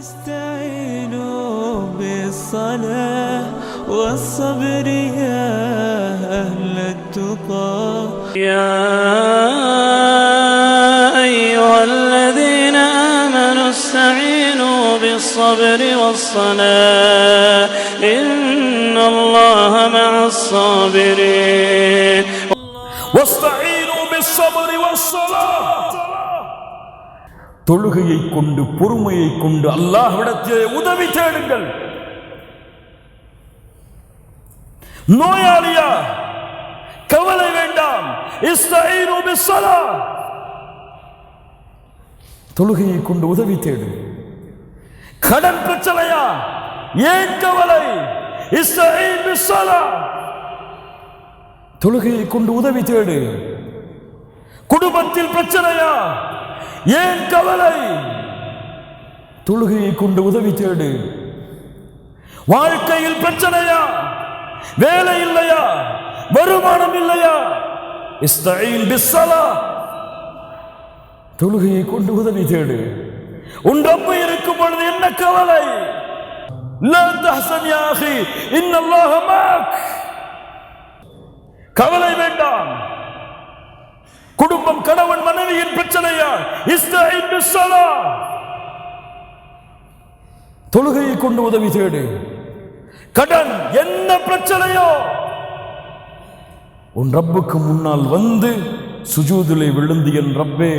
استعينوا بالصلاة والصبر يا أهل التقى يا أيها الذين آمنوا استعينوا بالصبر والصلاة إن الله مع الصابرين واستعينوا بالصبر والصلاة தொழுகையை கொண்டு பொறுமையை கொண்டு அல்லாஹ்விடத்திலே உதவி தேடுங்கள். நோயாளியா கவலை வேண்டாம், இஸ்தஈனு பிஸ்ஸலா, தொழுகையை கொண்டு உதவி தேடு. கடன் பிரச்சனையா, ஏன் கவலை, இஸ்தஈன் பிஸ்ஸலா, தொழுகையை கொண்டு உதவி தேடு. குடும்பத்தில் பிரச்சனையா, ஏன் கவலை, தொழுகையை கொண்டு உதவி தேடு. வாழ்க்கையில் பிரச்சனையா, வேலை இல்லையா, வருமானம் இல்லையா, இஸ்தஈன் பிஸ்ஸலா, தொழுகையை கொண்டு உதவி தேடு. உன் ரப்பு இருக்கும் பொழுது என்ன கவலை? லா தஹ்சன் யா அஹி இன்னல்லாஹ மஅக், கவலை வேண்டாம். குடும்பம், கணவன் மனைவியின் பிரச்சனையா, இஸ்தஈன் பிஸ்ஸலா, தொழுகையை கொண்டு உதவி தேடு. கடன் என்ன பிரச்சனையோ உன் ரப்புக்கு முன்னால் வந்து சுஜூதிலே விழுந்து, என் ரப்பே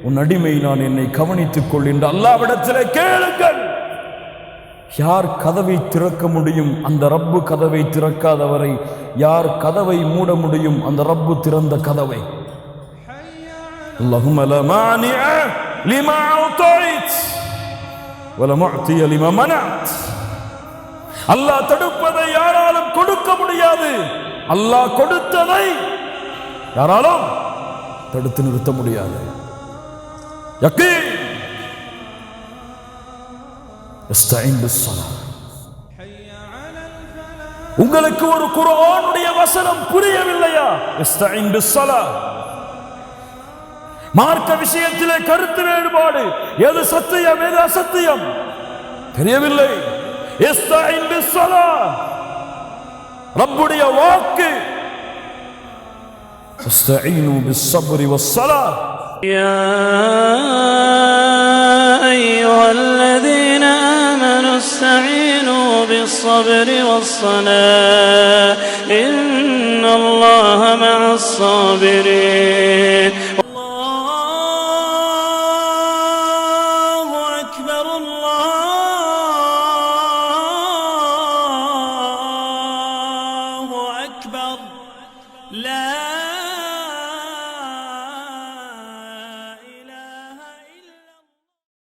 உன் அடிமை நான், என்னை கவனித்துக் கொள் என்று அல்லாஹ்விடத்திலே கேளுங்கள். யார் கதவை திறக்க முடியும்? அந்த ரப்பு கதவை திறக்காதவரை யார் கதவை மூட முடியும்? அந்த ரப்பு திறந்த கதவை. اللهم لا مانع لما أعطيت ولا معطي لما منعت. அல்லாஹ் தடுப்பதை யாராலும் கொடுக்க முடியாது, அல்லாஹ் கொடுத்ததை யாராலும் தடுத்து நிறுத்த முடியாது. யகீன். இஸ்தஈன் பிஸ்ஸலா. உங்களுக்கு ஒரு குர்ஆனுடைய வசனம் புரியவில்லையா? இஸ்தஈன் பிஸ்ஸலா. மார்க்க விஷயத்திலே கருத்து வேறுபாடு, எது சத்தியம் எது அசத்தியம் தெரியவில்லை. இஸ்தஈன் பிஸ்ஸலா, ரப்புடைய வாக்கு. இஸ்தஈனு பிஸ்ஸப்ரி வஸ்ஸலா. يا أيها الذين آمنوا استعينوا بالصبر والصلاة إن الله مع الصابرين. لا